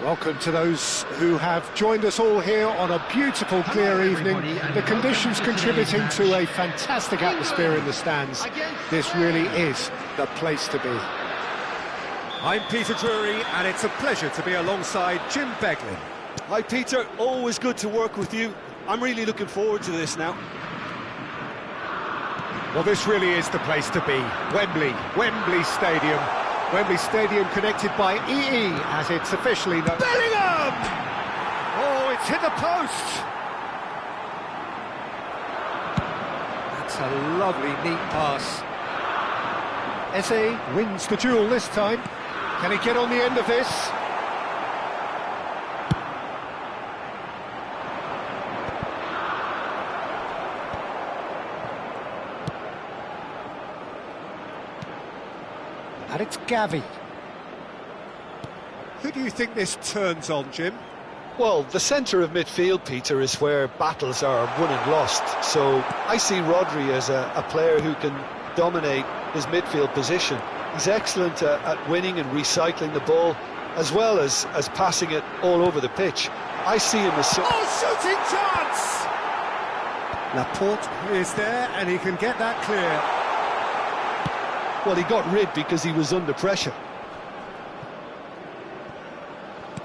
Welcome to those who have joined us all here on a beautiful, clear evening. The conditions contributing to a fantastic atmosphere in the stands. This really is the place to be. I'm Peter Drury, and it's a pleasure to be alongside Jim Beglin. Hi Peter, always good to work with you. I'm really looking forward to this now. Well, this really is the place to be. Wembley Stadium. Wembley Stadium connected by EE, as it's officially known. Bellingham! Oh, it's hit the post! That's a lovely, neat pass. Eze wins the duel this time. Can he get on the end of this? And it's Gavi. Who do you think this turns on, Jim? Well, the centre of midfield, Peter, is where battles are won and lost. So I see Rodri as a player who can dominate his midfield position. He's excellent at winning and recycling the ball, as well as passing it all over the pitch. I see him as... Oh, shooting chance! Laporte is there, and he can get that clear. Well, he got rid because he was under pressure.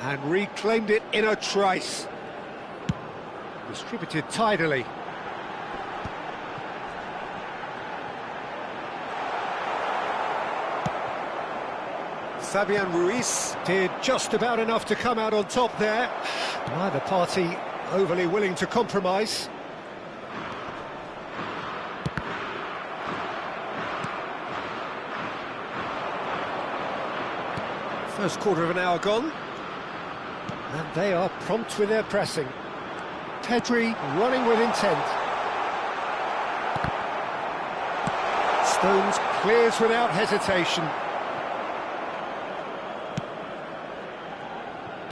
And reclaimed it in a trice. Distributed tidily. Fabian Ruiz did just about enough to come out on top there. Neither party overly willing to compromise. First quarter of an hour gone. And they are prompt with their pressing. Pedri running with intent. Stones clears without hesitation.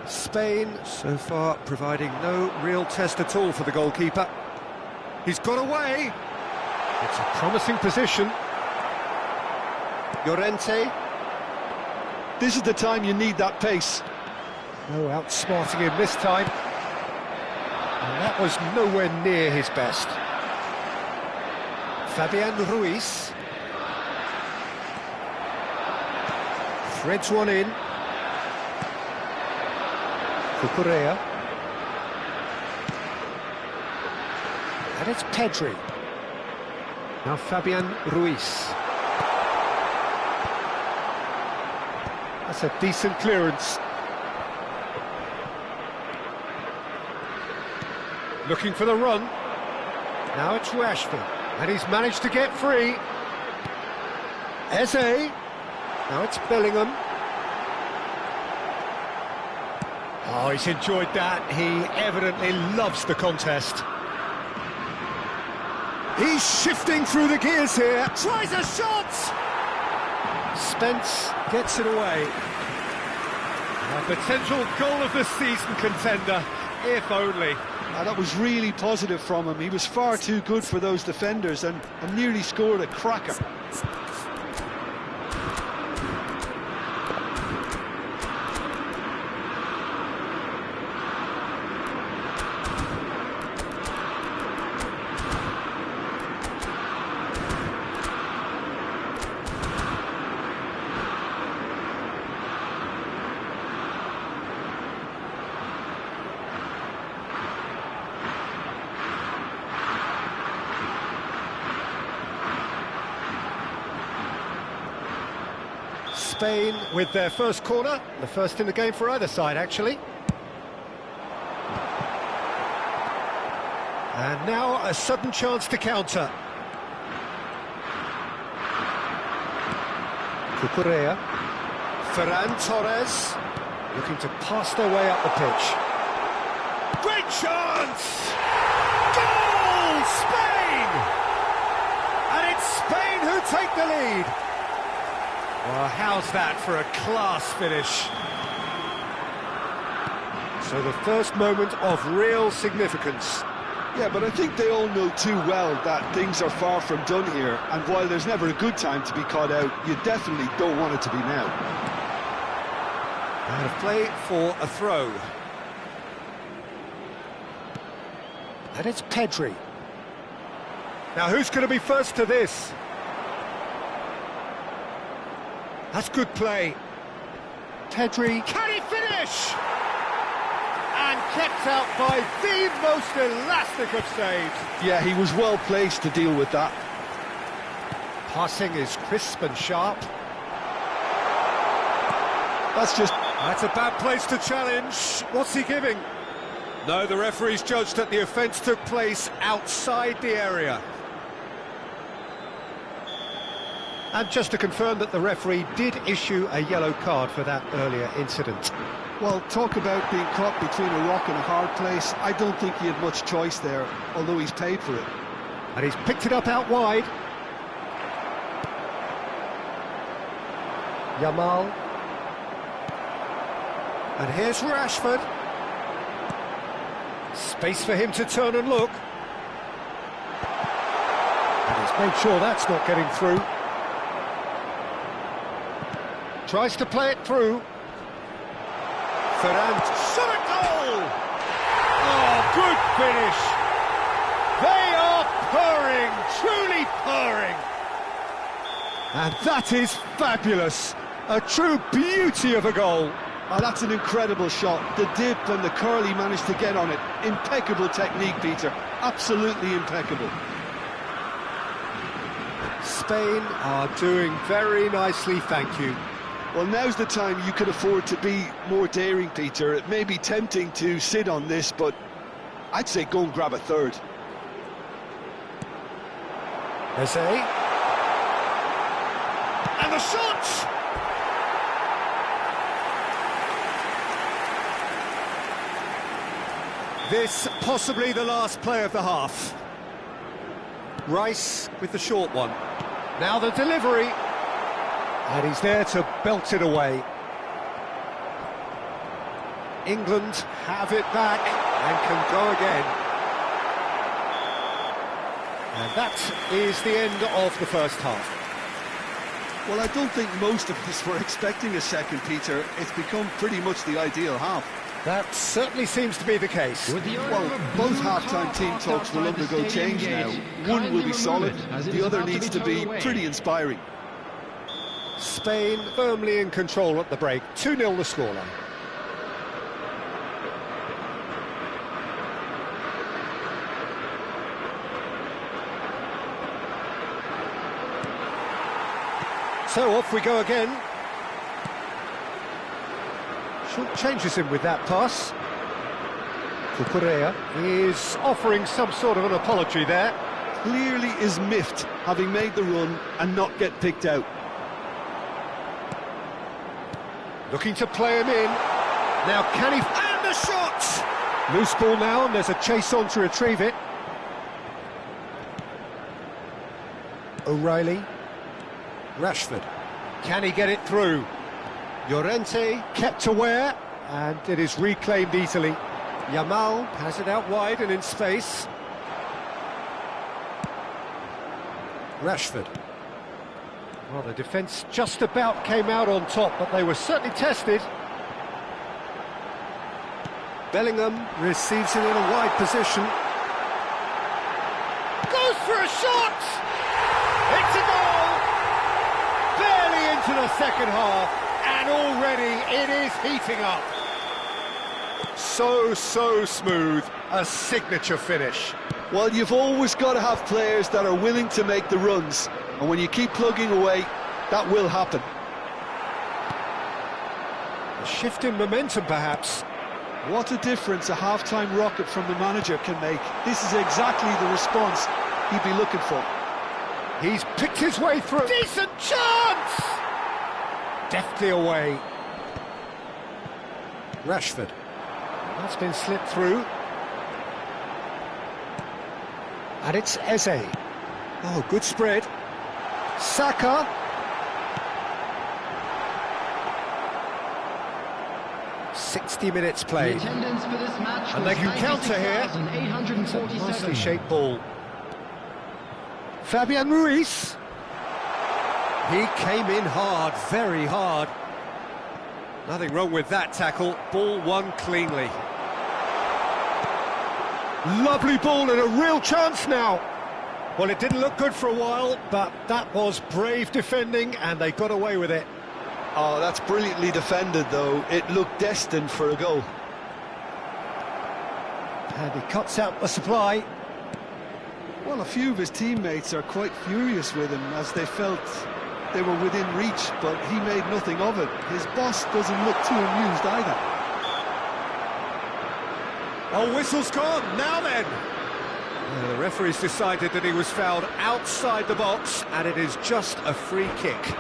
Spain, so far, providing no real test at all for the goalkeeper. He's got away. It's a promising position. Llorente. This is the time you need that pace. No outsmarting him this time. And that was nowhere near his best. Fabian Ruiz. Threads one in. Cucurella. And it's Pedri. Now Fabian Ruiz. That's a decent clearance. Looking for the run. Now it's Rashford. And he's managed to get free. Eze. Now it's Bellingham. Oh, he's enjoyed that. He evidently loves the contest. He's shifting through the gears here. Tries a shot! Spence gets it away. A potential goal of the season contender, if only. That was really positive from him. He was far too good for those defenders and nearly scored a cracker. Spain with their first corner, the first in the game for either side, actually. And now a sudden chance to counter. Cucurella. Ferran Torres looking to pass their way up the pitch. Great chance! Goal! Spain! And it's Spain who take the lead. Well, how's that for a class finish? So the first moment of real significance. Yeah, but I think they all know too well that things are far from done here, and while there's never a good time to be caught out, you definitely don't want it to be now. Out of play for a throw. And it's Pedri. Now who's going to be first to this? That's good play. Pedri, can he finish? And kept out by the most elastic of saves. Yeah, he was well placed to deal with that. Passing is crisp and sharp. That's a bad place to challenge. What's he giving? No, the referee's judged that the offence took place outside the area. And just to confirm that the referee did issue a yellow card for that earlier incident. Well, talk about being caught between a rock and a hard place. I don't think he had much choice there, although he's paid for it. And he's picked it up out wide. Yamal. And here's Rashford. Space for him to turn and look. And he's made sure that's not getting through. Tries to play it through. Ferran, shot a goal! Oh, good finish! They are purring, truly purring! And that is fabulous! A true beauty of a goal! Oh, that's an incredible shot. The dip and the curl he managed to get on it. Impeccable technique, Peter. Absolutely impeccable. Spain are doing very nicely, thank you. Well, now's the time you could afford to be more daring, Peter. It may be tempting to sit on this, but I'd say go and grab a third. Eze. And the shot! This possibly the last play of the half. Rice with the short one. Now the delivery. And he's there to belt it away. England have it back and can go again. And that is the end of the first half. Well, I don't think most of us were expecting a second, Peter. It's become pretty much the ideal half. That certainly seems to be the case. Well, both half-time team talks will undergo change now. One will be solid, the other needs to be pretty inspiring. Spain firmly in control at the break, 2-0 the scoreline. So off we go again. Short changes him with that pass. Cucurella is offering some sort of an apology there. Clearly is miffed, having made the run and not get picked out. Looking to play him in. Now can he... And the shot! Loose ball now, and there's a chase on to retrieve it. O'Reilly. Rashford. Can he get it through? Llorente kept aware, and it is reclaimed easily. Yamal has it out wide and in space. Rashford. Well, the defence just about came out on top, but they were certainly tested. Bellingham receives it in a wide position. Goes for a shot! It's a goal! Barely into the second half, and already it is heating up. So smooth, a signature finish. Well, you've always got to have players that are willing to make the runs. And when you keep plugging away, that will happen. A shift in momentum, perhaps. What a difference a half-time rocket from the manager can make. This is exactly the response he'd be looking for. He's picked his way through. Decent chance! Deftly away. Rashford. That's been slipped through. And it's Eze. Oh, good spread. Saka. "60 minutes played." And they can counter here. It's a nicely shaped ball. Fabian Ruiz. He came in hard, very hard. Nothing wrong with that tackle, ball won cleanly. Lovely ball and a real chance now. Well, it didn't look good for a while, but that was brave defending and they got away with it. Oh, that's brilliantly defended, though. It looked destined for a goal. And he cuts out the supply. Well, a few of his teammates are quite furious with him as they felt they were within reach, but he made nothing of it. His boss doesn't look too amused either. Oh, whistle's gone, now then! The referee's decided that he was fouled outside the box, and it is just a free kick.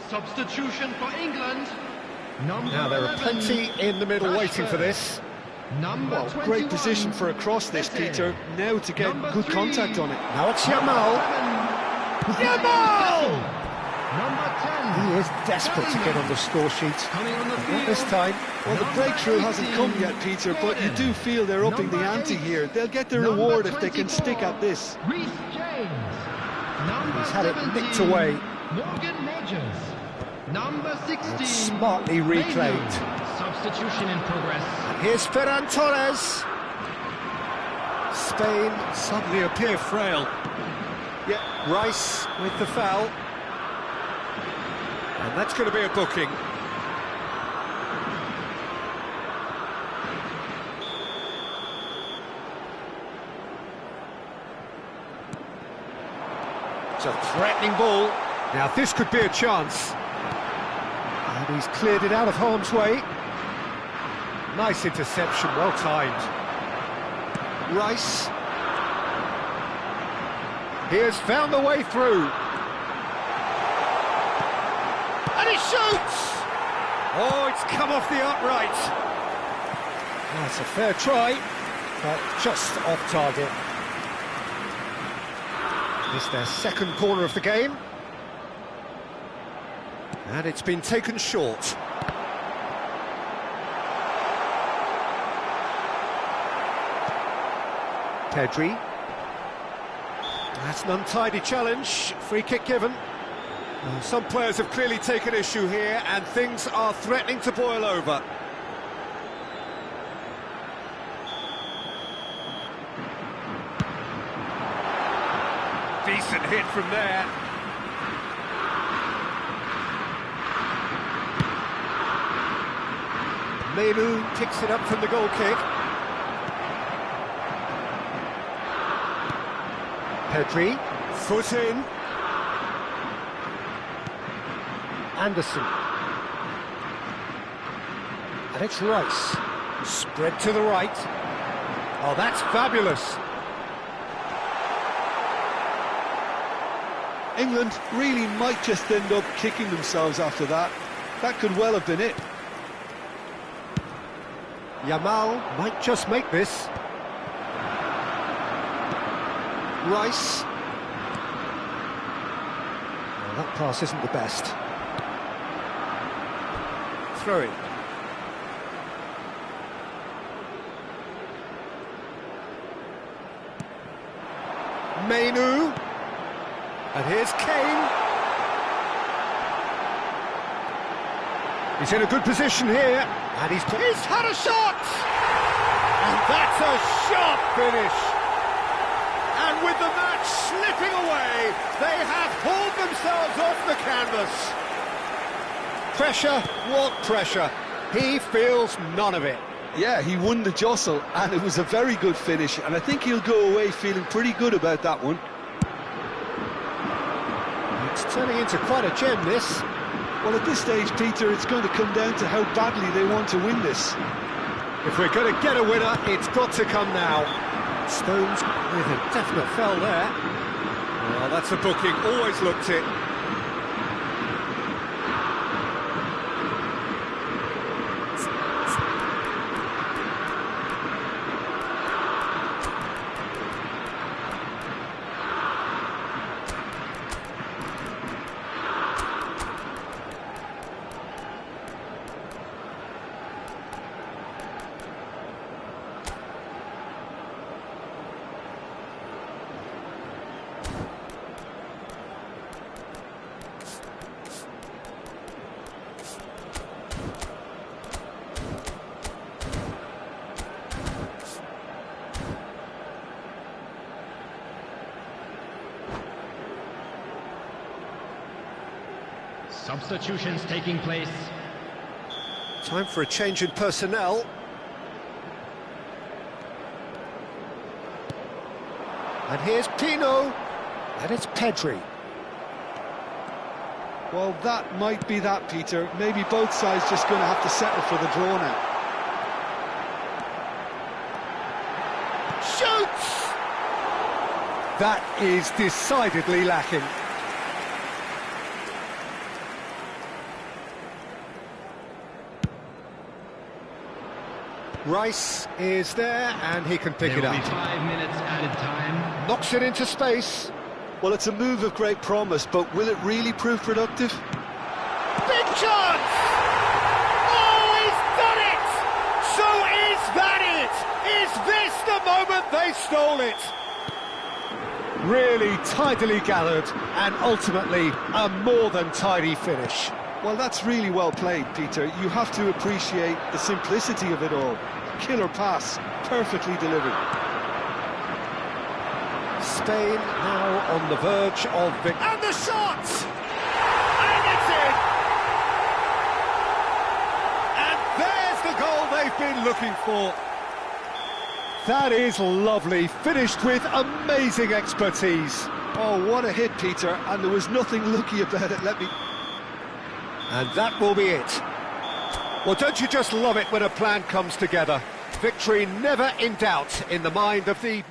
Substitution for England. Now there are plenty in the middle waiting for this. Well, great position for a cross this, Peter. Now to get good contact on it. Now it's Yamal. Yamal! Number 10. He is desperate to get on the score sheet. Not this time. Well, the breakthrough hasn't come yet, Peter, but you do feel they're upping the ante here. They'll get the reward if they can stick at this. Reece James. He's had it nicked away. Morgan Rogers. Number 16. Smartly reclaimed. Substitution in progress. And here's Ferran Torres. Spain suddenly appear frail. Yeah, Rice with the foul. And that's going to be a booking. It's a threatening ball. Now this could be a chance. And he's cleared it out of harm's way. Nice interception, well timed. Rice. He has found the way through. And he shoots! Oh, it's come off the upright. That's a fair try, but just off target. It's their second corner of the game. And it's been taken short. Pedri. That's an untidy challenge. Free kick given. Some players have clearly taken issue here, and things are threatening to boil over. Decent hit from there. Menu picks it up from the goal kick. Pedri, foot in. Anderson. And it's Rice. Spread to the right. Oh, that's fabulous. England really might just end up kicking themselves after that. That could well have been it. Yamal might just make this. Rice. Well, that pass isn't the best. Throw it. Menu. And here's Kane. He's in a good position here. And he's had a shot! And that's a sharp finish. And with the match slipping away, they have hauled themselves off the canvas. Pressure, what pressure? He feels none of it. Yeah, he won the jostle, and it was a very good finish, and I think he'll go away feeling pretty good about that one. It's turning into quite a gem, this. Well, at this stage, Peter, it's going to come down to how badly they want to win this. If we're going to get a winner, it's got to come now. Stones with a definite foul there. Well, that's a booking, always looked it. Substitutions taking place. Time for a change in personnel. And here's Pino, and it's Pedri. Well, that might be that, Peter. Maybe both sides just going to have to settle for the draw now. Shoots! That is decidedly lacking. Rice is there, and he can pick it There will up. be 5 minutes added time. Knocks it into space. Well, it's a move of great promise, but will it really prove productive? Big chance! Oh, he's done it! So is that it? Is this the moment they stole it? Really tidily gathered, and ultimately a more than tidy finish. Well, that's really well played, Peter. You have to appreciate the simplicity of it all. Killer pass, perfectly delivered. Spain now on the verge of victory. And the shot! And it's in! And there's the goal they've been looking for. That is lovely, finished with amazing expertise. Oh, what a hit, Peter, and there was nothing lucky about it, let me... And that will be it. Well, don't you just love it when a plan comes together? Victory never in doubt in the mind of the...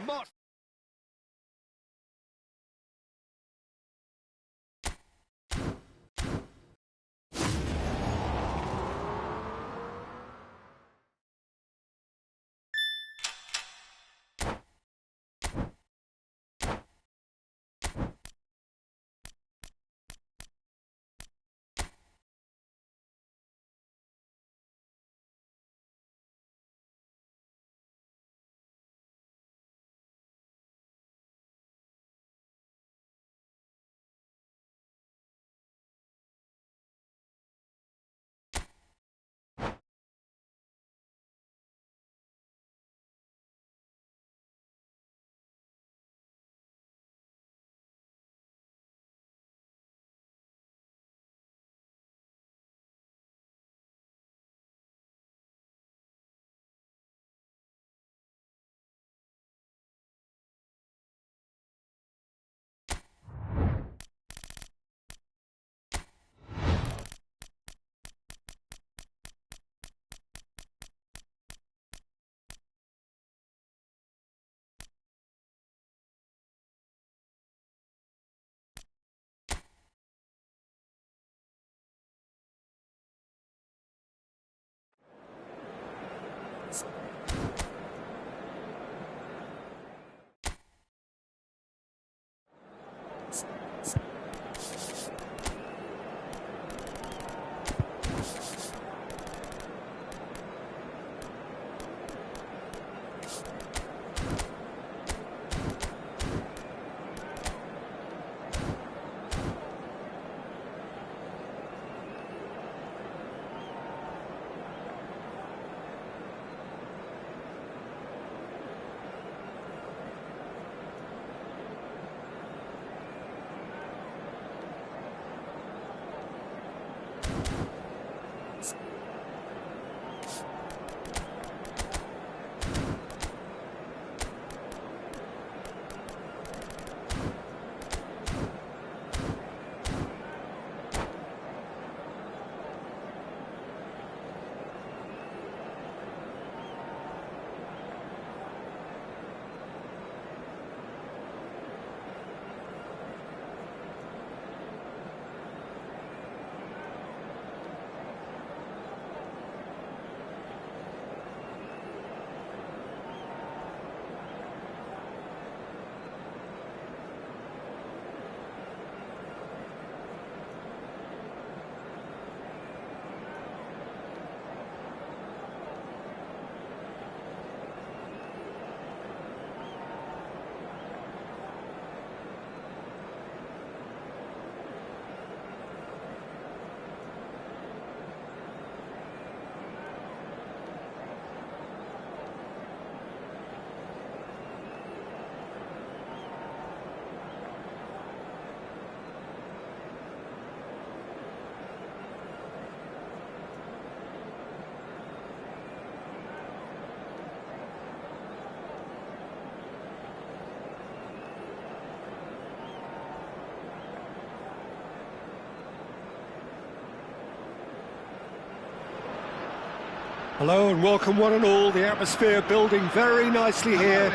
Hello and welcome one and all. The atmosphere building very nicely here.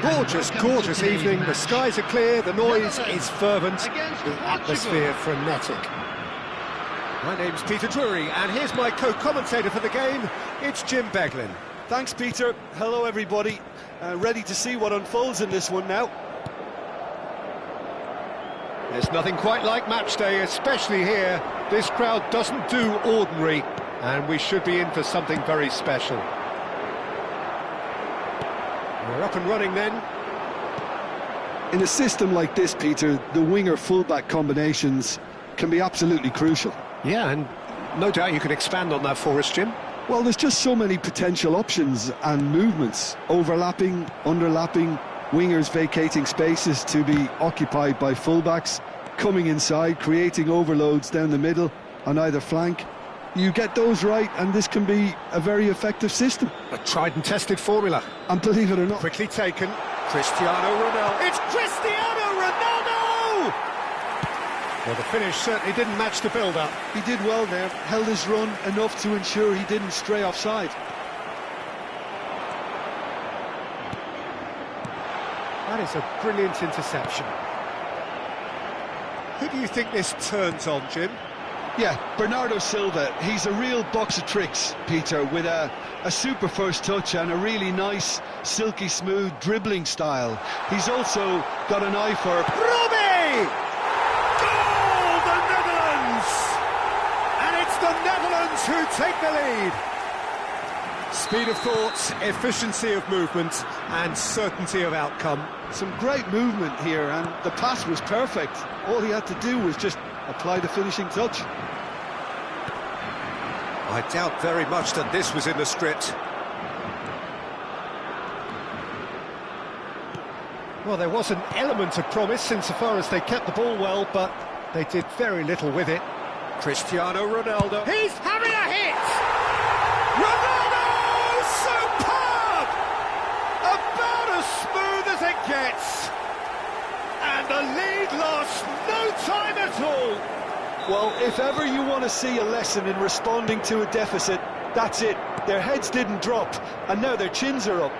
Gorgeous, gorgeous evening. The skies are clear, the noise is fervent, the atmosphere frenetic. My name's Peter Drury and here's my co-commentator for the game. It's Jim Beglin. Thanks, Peter. Hello, everybody. Ready to see what unfolds in this one now. There's nothing quite like match day, especially here. This crowd doesn't do ordinary, and we should be in for something very special. We're up and running then. In a system like this, Peter, the winger-fullback combinations can be absolutely crucial. Yeah, and no doubt you can expand on that for us, Jim. Well, there's just so many potential options and movements. Overlapping, underlapping, wingers vacating spaces to be occupied by fullbacks, coming inside, creating overloads down the middle on either flank. You get those right and this can be a very effective system. A tried and tested formula. And believe it or not... Quickly taken. Cristiano Ronaldo. It's Cristiano Ronaldo! Well, the finish certainly didn't match the build-up. He did well there, held his run enough to ensure he didn't stray offside. That is a brilliant interception. Who do you think this turns on, Jim? Yeah, Bernardo Silva. He's a real box of tricks, Peter, with a super first touch and a really nice, silky smooth dribbling style. He's also got an eye for... Robbie! Goal, the Netherlands! And it's the Netherlands who take the lead. Speed of thought, efficiency of movement, and certainty of outcome. Some great movement here, and the pass was perfect. All he had to do was just apply the finishing touch. I doubt very much that this was in the script. Well, there was an element of promise insofar as they kept the ball well, but they did very little with it. Cristiano Ronaldo. He's having a hit! Ronaldo! Superb! About as smooth as it gets. And the lead lost no time at all. Well, if ever you want to see a lesson in responding to a deficit, that's it. Their heads didn't drop, and now their chins are up.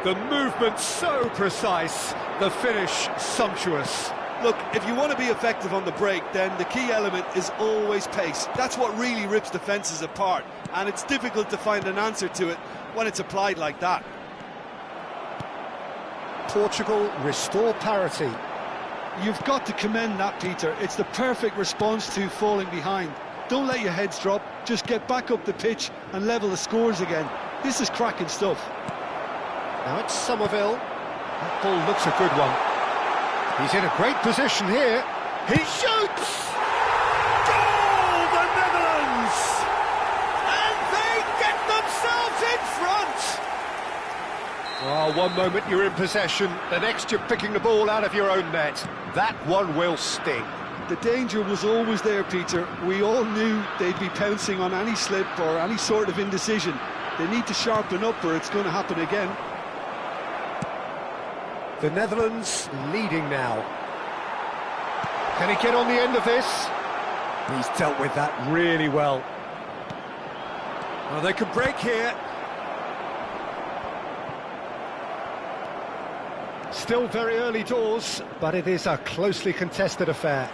The movement so precise, the finish sumptuous. Look, if you want to be effective on the break, then the key element is always pace. That's what really rips defences apart, and it's difficult to find an answer to it when it's applied like that. Portugal restore parity. You've got to commend that, Peter. It's the perfect response to falling behind. Don't let your heads drop, just get back up the pitch and level the scores again. This is cracking stuff. Now it's Somerville. That ball looks a good one. He's in a great position here. He shoots! Goal, the Netherlands! And they get themselves in front! Oh, one moment you're in possession, the next you're picking the ball out of your own net. That one will sting. The danger was always there, Peter. We all knew they'd be pouncing on any slip or any sort of indecision. They need to sharpen up or it's going to happen again. The Netherlands leading now. Can he get on the end of this? He's dealt with that really well. Well, they could break here. Still very early doors, but it is a closely contested affair.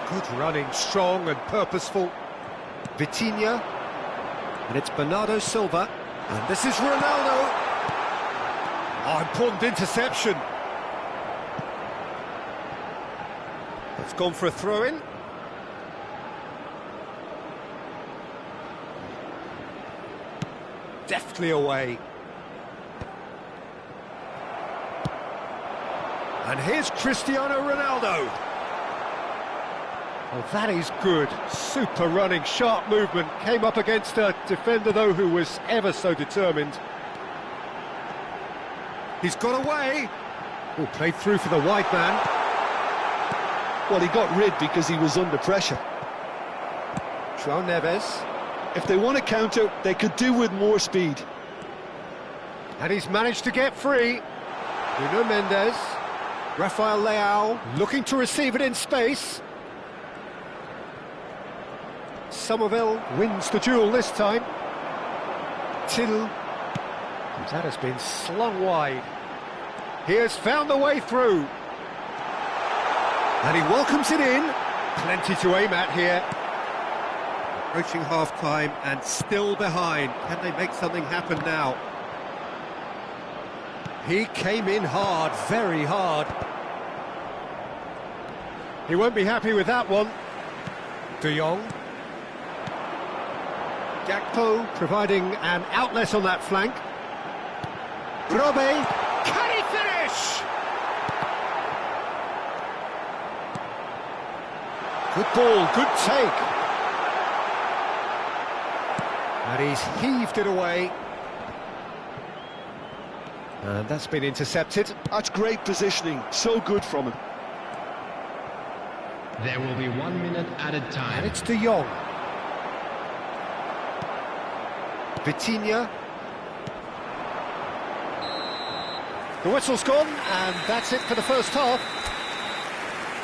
Good running, strong and purposeful. Vitinha. And it's Bernardo Silva. And this is Ronaldo. Oh, important interception. It's gone for a throw-in. Deftly away. And here's Cristiano Ronaldo. Oh, that is good. Super running, sharp movement. Came up against a defender, though, who was ever so determined. He's got away. Oh, played through for the wide man. Well, he got rid because he was under pressure. João Neves. If they want to counter, they could do with more speed. And he's managed to get free. Nuno Mendes. Rafael Leao looking to receive it in space. Somerville wins the duel this time. Till. That has been slung wide. He has found the way through. And he welcomes it in. Plenty to aim at here. Approaching half-time and still behind. Can they make something happen now? He came in hard, very hard. He won't be happy with that one. De Jong. Gakpo providing an outlet on that flank. Robe. Can he finish? Good ball, good take. And he's heaved it away. And that's been intercepted. That's great positioning, so good from him. There will be 1 minute added time. And it's De Jong. Vitinha. The whistle's gone, and that's it for the first half.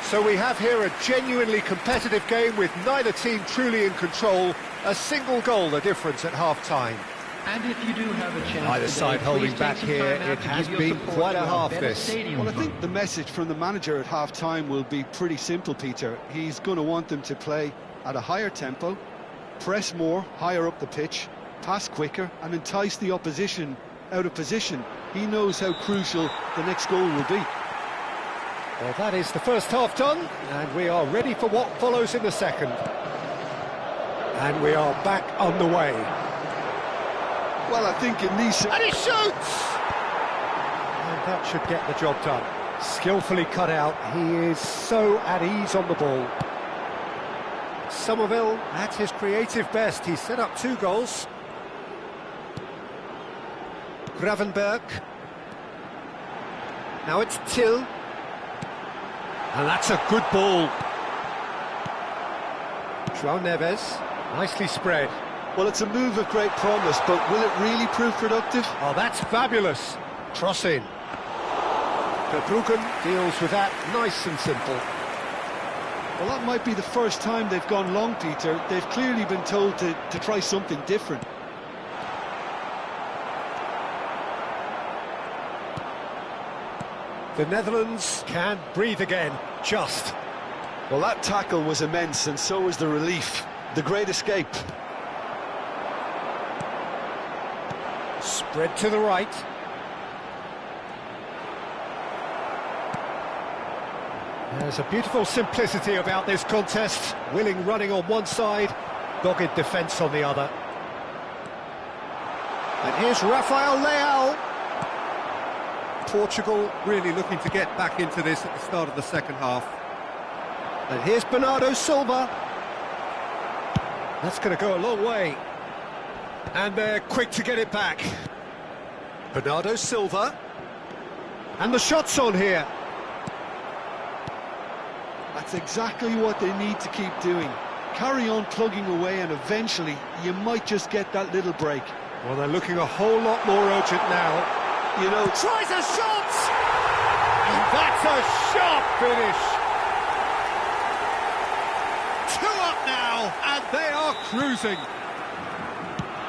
So we have here a genuinely competitive game with neither team truly in control. A single goal the difference at half-time. And if you do have a chance Either today, side holding please back take some here. time out It to has give your been support quite a to half, better this. stadium Well, I vote. think the message from the manager at half-time will be pretty simple, Peter. He's going to want them to play at a higher tempo, press more, higher up the pitch, pass quicker, and entice the opposition out of position. He knows how crucial the next goal will be. Well, that is the first half done, and we are ready for what follows in the second. And we are back on the way. Well, I think in these... And he shoots! And that should get the job done. Skillfully cut out. He is so at ease on the ball. Somerville at his creative best. He set up 2 goals. Gravenberg. Now it's Till. And that's a good ball. João Neves, nicely spread. Well, it's a move of great promise, but will it really prove productive? Oh, that's fabulous. Cross in. Verbruggen deals with that nice and simple. Well, that might be the first time they've gone long, Peter. They've clearly been told to try something different. The Netherlands can breathe again, just. Well, that tackle was immense, and so was the relief. The great escape. Spread to the right. There's a beautiful simplicity about this contest. Willing running on one side, dogged defence on the other. And here's Rafael Leao. Portugal really looking to get back into this at the start of the second half. And here's Bernardo Silva. That's going to go a long way. And they're quick to get it back. Bernardo Silva. And the shot's on here. That's exactly what they need to keep doing. Carry on plugging away, and eventually you might just get that little break. Well, they're looking a whole lot more urgent now. You know, Tries a shot! And that's a sharp finish! 2 up now, and they are cruising.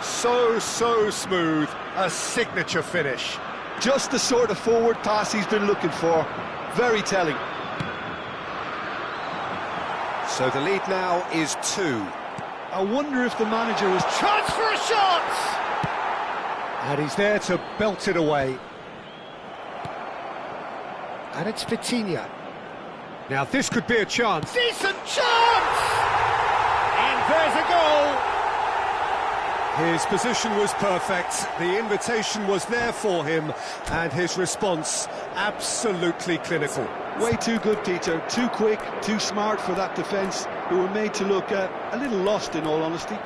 So smooth. A signature finish. just the sort of forward pass he's been looking for. Very telling. So the lead now is 2. I wonder if the manager was... Chance for a shot! And he's there to belt it away. And it's Vitinha. Now this could be a chance. Decent chance! And there's a goal! His position was perfect, the invitation was there for him, and his response absolutely clinical. Way too good, Peter. Too quick, too smart for that defence, who were made to look a little lost, in all honesty.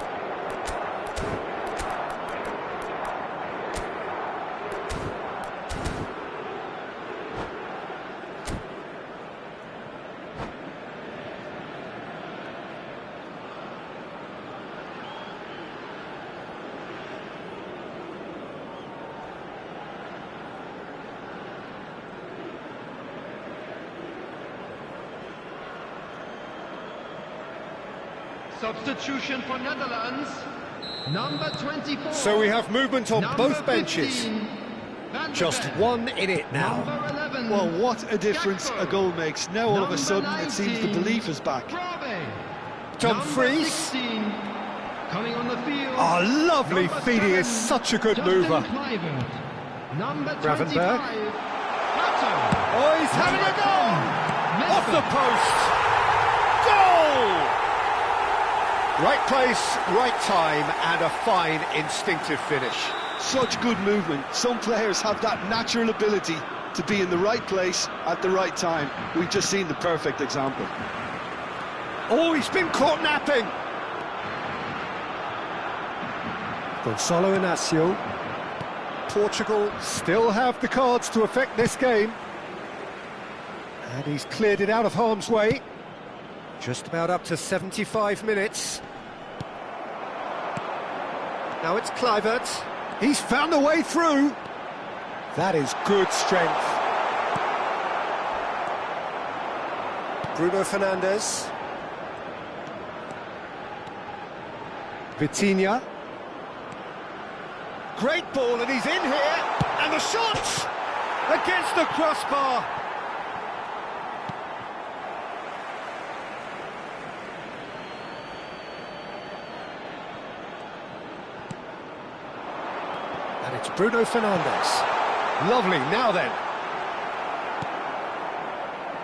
Substitution for Netherlands. Number 24. So we have movement on Number both benches. 15, Van der Just Beek. 1 in it now. Number 11. Well, what a difference a goal makes. Now all of a sudden it seems the belief is back. Dumfries. 16, coming on the field. Oh, lovely Number feed. He is 7, such a good Justin mover. Kluivert. Number Gravenberg. 25, Plato. Oh, he's having a go! Off the post! Goal! Right place, right time, and a fine instinctive finish. Such good movement. Some players have that natural ability to be in the right place at the right time. We've just seen the perfect example. Oh, he's been caught napping! Gonçalo Inácio. Portugal still have the cards to affect this game. And he's cleared it out of harm's way. Just about up to 75 minutes. Now it's Kluivert. He's found a way through. That is good strength. Bruno Fernandes. Vitinha. Great ball, and he's in here. And the shot! Against the crossbar. And it's Bruno Fernandes. Lovely, now then.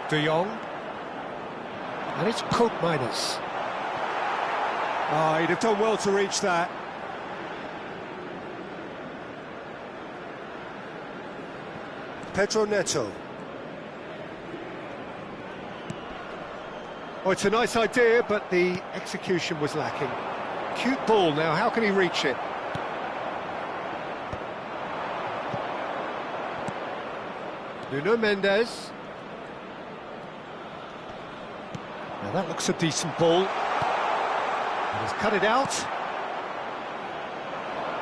De Jong. And it's Koopmeiners. Oh, he'd have done well to reach that. Pedro Neto. Oh, it's a nice idea, but the execution was lacking. Cute ball now, how can he reach it? Nuno Mendes. Now that looks a decent ball. And he's cut it out.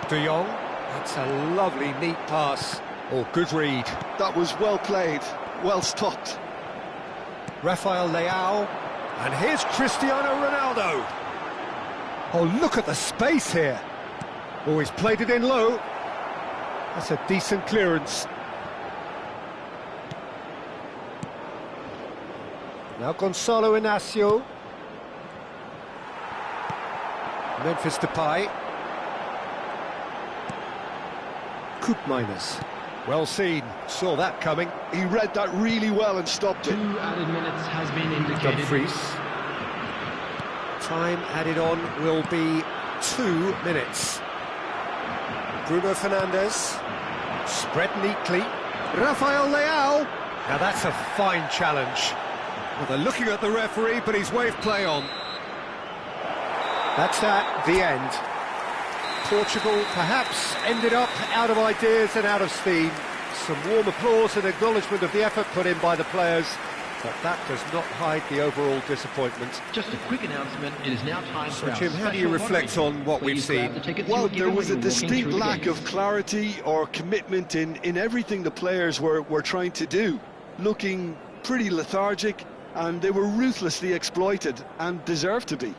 De Jong. That's a lovely, neat pass. Oh, good read. That was well played, well stopped. Rafael Leao. And here's Cristiano Ronaldo. Oh, look at the space here. Oh, he's played it in low. That's a decent clearance. Now Gonçalo Inácio. Memphis Depay. Koopmeiners. Well seen, saw that coming. He read that really well and stopped it. 2 added minutes has been indicated. Dumfries. Time added on will be 2 minutes. Bruno Fernandes. Spread neatly. Rafael Leao. Now that's a fine challenge. Well, they're looking at the referee, but he's waved play on. That's that, the end. Portugal perhaps ended up out of ideas and out of steam. Some warm applause and acknowledgement of the effort put in by the players, but that does not hide the overall disappointment. Just a quick announcement, it is now time for our Jim, how do you special reflect lottery. on what we've Please grab seen? the tickets Well, you were there given was a when you walked in distinct through the lack gates. of clarity or commitment in everything the players were trying to do. Looking pretty lethargic, and they were ruthlessly exploited and deserved to be.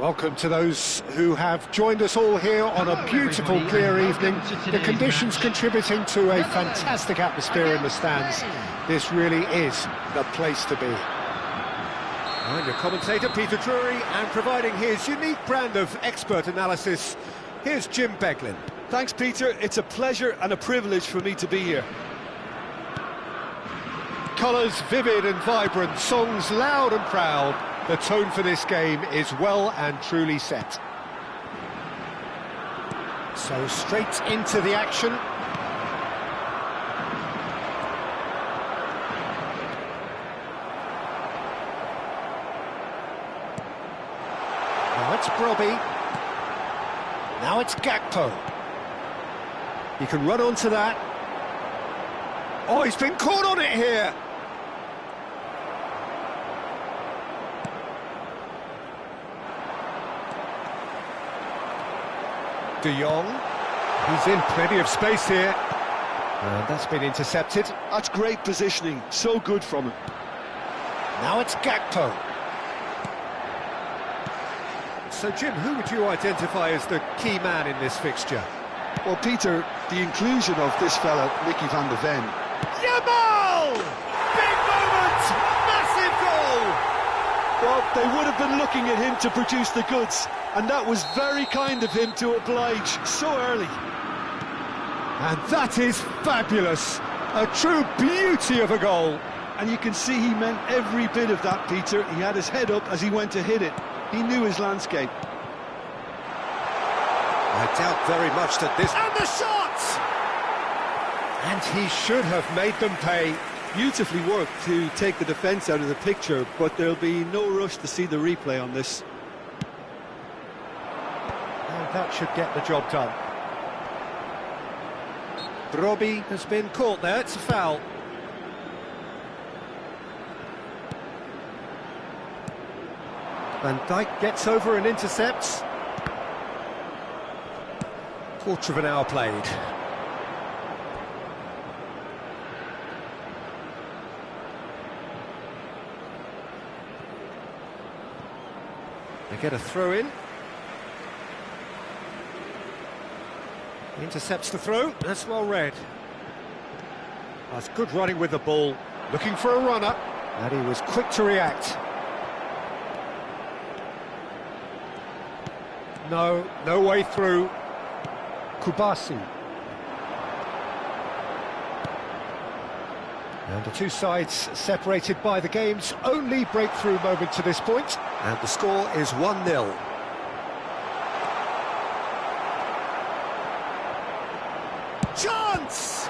Welcome to those who have joined us all here on a beautiful, clear evening. The conditions contributing to a fantastic atmosphere in the stands. This really is the place to be. And your commentator, Peter Drury, and providing his unique brand of expert analysis, here's Jim Beglin. Thanks, Peter. It's a pleasure and a privilege for me to be here. Colours vivid and vibrant, songs loud and proud. The tone for this game is well and truly set. So straight into the action. Now it's Brobbey. Now it's Gakpo. He can run onto that. Oh, he's been caught on it here. De Jong. He's in plenty of space here. And that's been intercepted. That's great positioning. So good from him. Now it's Gakpo. So, Jim, who would you identify as the key man in this fixture? Well, Peter, the inclusion of this fella, Mickey van de Ven. Yamal! Big moment! Massive goal! Well, they would have been looking at him to produce the goods, and that was very kind of him to oblige so early. And that is fabulous! A true beauty of a goal! And you can see he meant every bit of that, Peter. He had his head up as he went to hit it. He knew his landscape. I doubt very much that this... And the shot! And he should have made them pay. Beautifully worked to take the defence out of the picture, but there'll be no rush to see the replay on this. And that should get the job done. Brobbey has been caught there, it's a foul. Van Dijk gets over and intercepts. Quarter of an hour played. They get a throw in. Intercepts the throw, that's well read. That's good running with the ball, looking for a runner, and he was quick to react. No way through. Kubasi. And the two sides separated by the game's only breakthrough moment to this point. And the score is 1-0. Chance!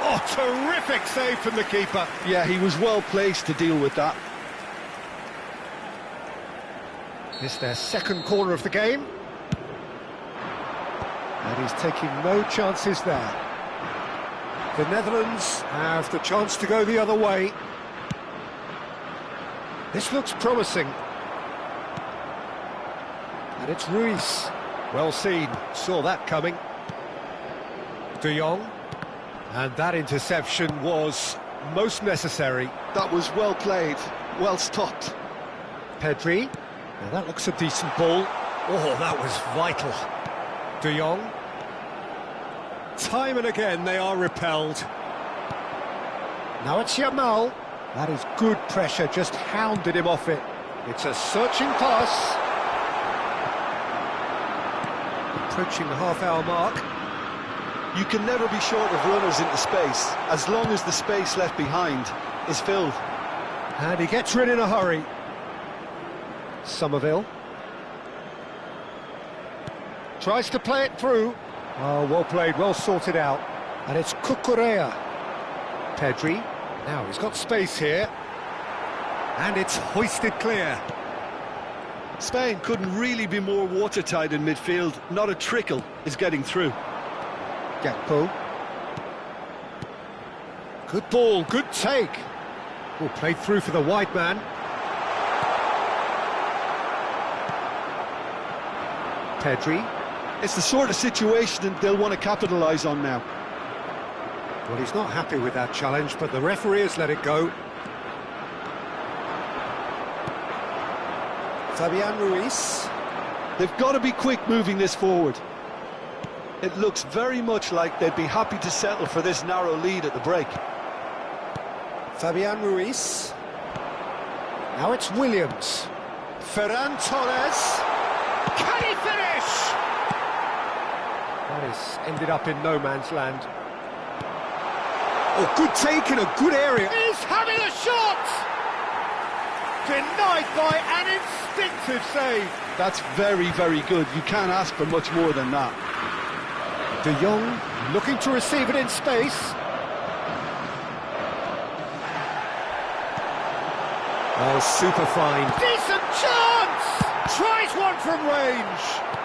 Oh, terrific save from the keeper. Yeah, he was well placed to deal with that. It's their second corner of the game. And he's taking no chances there. The Netherlands have the chance to go the other way. This looks promising. And it's Ruiz. Well seen, saw that coming. De Jong. And that interception was most necessary. That was well played, well stopped. Pedri. Now that looks a decent ball. Oh, that was vital. De Jong. Time and again they are repelled. Now it's Yamal. That is good pressure, just hounded him off it. It's a searching pass. Approaching the half-hour mark. You can never be short of runners into space, as long as the space left behind is filled. And he gets rid in a hurry. Somerville. Tries to play it through. Oh, well played, well sorted out. And it's Cucurella. Pedri. Now he's got space here. And it's hoisted clear. Spain couldn't really be more watertight in midfield. Not a trickle is getting through. Gakpo. Good ball, good take. Oh, played through for the wide man. Pedri. It's the sort of situation that they'll want to capitalise on now. Well, he's not happy with that challenge, but the referee has let it go. Fabian Ruiz. They've got to be quick moving this forward. It looks very much like they'd be happy to settle for this narrow lead at the break. Fabian Ruiz. Now it's Williams. Ferran Torres. Can he finish? That is ended up in no man's land. Oh, good take in a good area. He's having a shot! Denied by an instinctive save. That's very, very good. You can't ask for much more than that. De Jong looking to receive it in space. Oh, super fine. Decent chance! Tries one from range.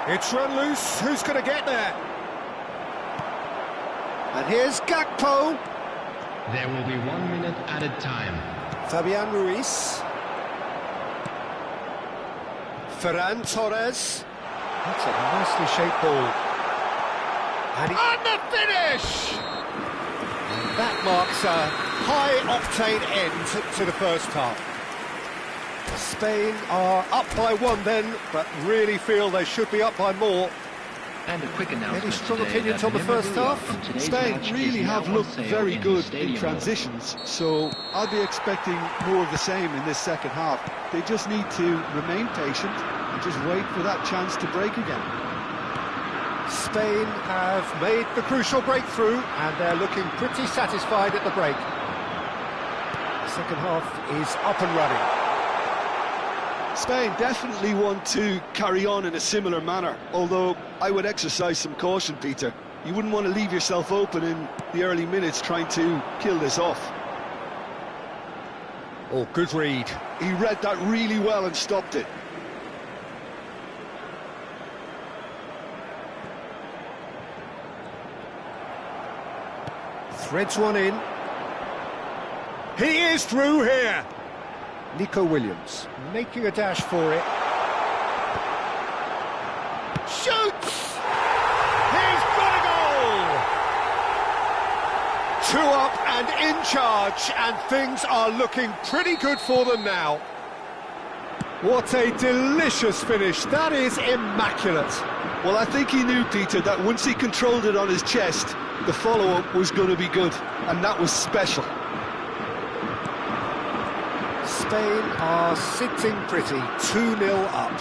It's run loose. Who's going to get there? And here's Gakpo. There will be 1 minute added time. Fabian Ruiz. Ferran Torres. That's a nicely shaped ball. And the finish! And that marks a high-octane end to the first half. Spain are up by one then, but really feel they should be up by more. And a quick announcement. Any strong today opinions that on the first half? from today's Spain match really is now have on looked sale very in good Stadium in transitions, so I'll be expecting more of the same in this second half. They just need to remain patient and just wait for that chance to break again. Spain have made the crucial breakthrough and they're looking pretty satisfied at the break. The second half is up and running. Spain definitely want to carry on in a similar manner, although I would exercise some caution, Peter. You wouldn't want to leave yourself open in the early minutes trying to kill this off. Oh, good read. He read that really well and stopped it. Threads one in. He is through here. Nico Williams making a dash for it. Shoots! He's got a goal! 2 up and in charge, and things are looking pretty good for them now. What a delicious finish. That is immaculate. Well, I think he knew, Peter, that once he controlled it on his chest, the follow-up was going to be good, and that was special. Spain are sitting pretty, 2-0 up.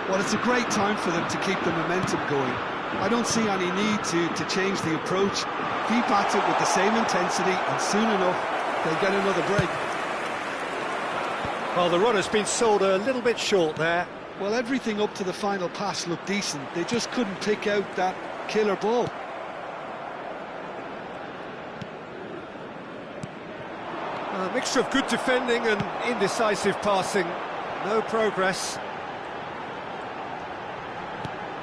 Well, it's a great time for them to keep the momentum going. I don't see any need to change the approach. Keep at it with the same intensity, and soon enough, they'll get another break. Well, the run has been sold a little bit short there. Well, everything up to the final pass looked decent. They just couldn't pick out that killer ball. A mixture of good defending and indecisive passing. No progress.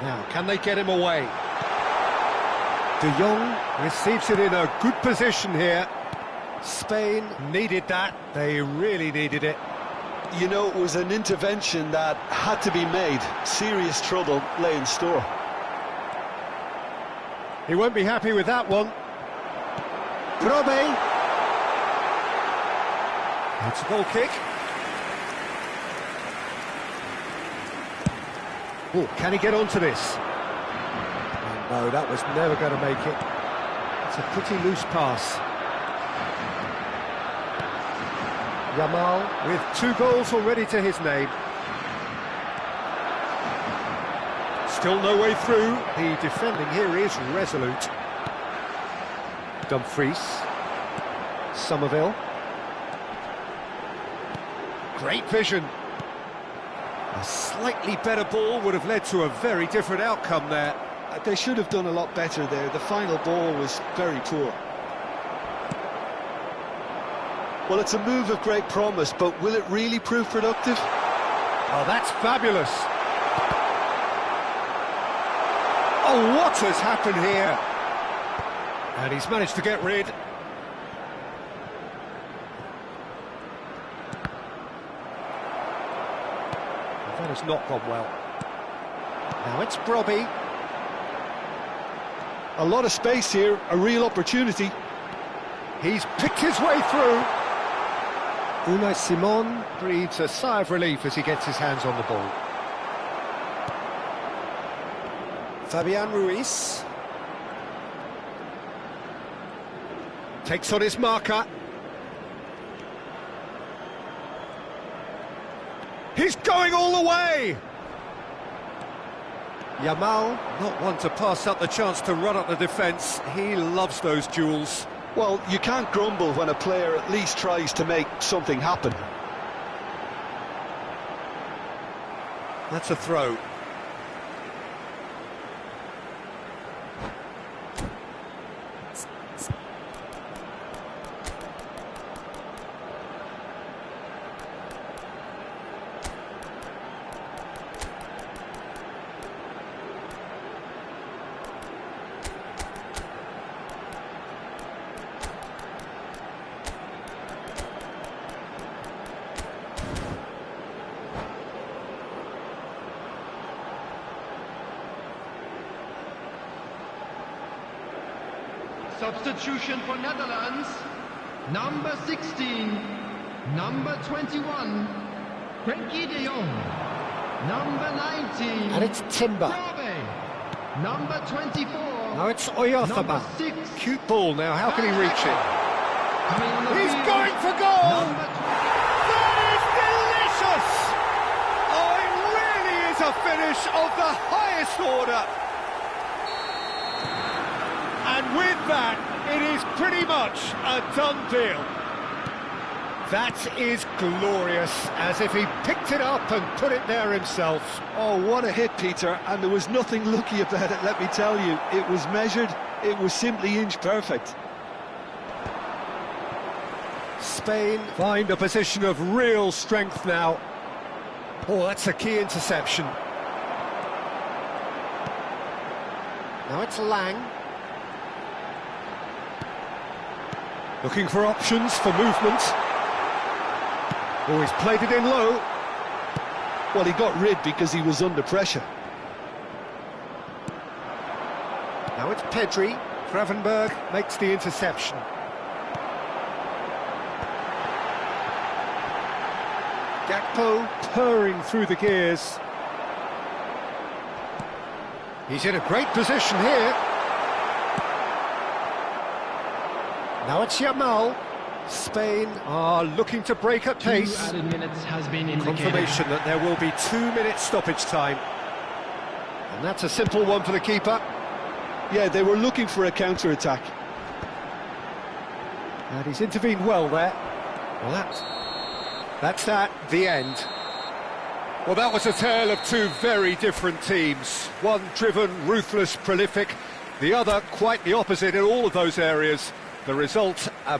Now, can they get him away? De Jong receives it in a good position here. Spain needed that. They really needed it. You know, it was an intervention that had to be made. Serious trouble lay in store. He won't be happy with that one. Brobe. It's a goal kick. Oh, can he get onto this? Oh, no, that was never going to make it. It's a pretty loose pass. Yamal with 2 goals already to his name. Still no way through. The defending here is resolute. Dumfries. Somerville. Great vision. A slightly better ball would have led to a very different outcome there. They should have done a lot better there. The final ball was very poor. Well, it's a move of great promise, but will it really prove productive? Oh, that's fabulous. Oh, what has happened here? And he's managed to get rid. That has not gone well. Now it's Brobbey. A lot of space here, a real opportunity. He's picked his way through. Unai Simon breathes a sigh of relief as he gets his hands on the ball. Fabian Ruiz. Takes on his marker. He's going all the way! Yamal, not one to pass up the chance to run up the defence. He loves those duels. Well, you can't grumble when a player at least tries to make something happen. That's a throw. Substitution for Netherlands. Number 16. Number 21. Frenkie de Jong. Number 19. And it's Timber. Robe. Number 24. Now it's Oyarzabal. Number 6. Cute ball now, how can he reach it? Coming on the He's field. going for goal! Number That is delicious! Oh, it really is a finish of the highest order. And with that, it is pretty much a done deal. That is glorious, as if he picked it up and put it there himself. Oh, what a hit, Peter, and there was nothing lucky about it, let me tell you. It was measured, it was simply inch perfect. Spain find a position of real strength now. Oh, that's a key interception. Now it's Lang. Looking for options for movement. Oh, he's played it in low. Well, he got rid because he was under pressure. Now it's Pedri. Gravenberg makes the interception. Gakpo purring through the gears. He's in a great position here. Now it's Yamal. Spain are looking to break at pace. 2 added minutes has been indicated. Confirmation that there will be 2 minutes stoppage time. And that's a simple one for the keeper. Yeah, they were looking for a counter-attack. And he's intervened well there. Well, that's the end. Well, that was a tale of two very different teams. One driven, ruthless, prolific. The other quite the opposite in all of those areas. The result, a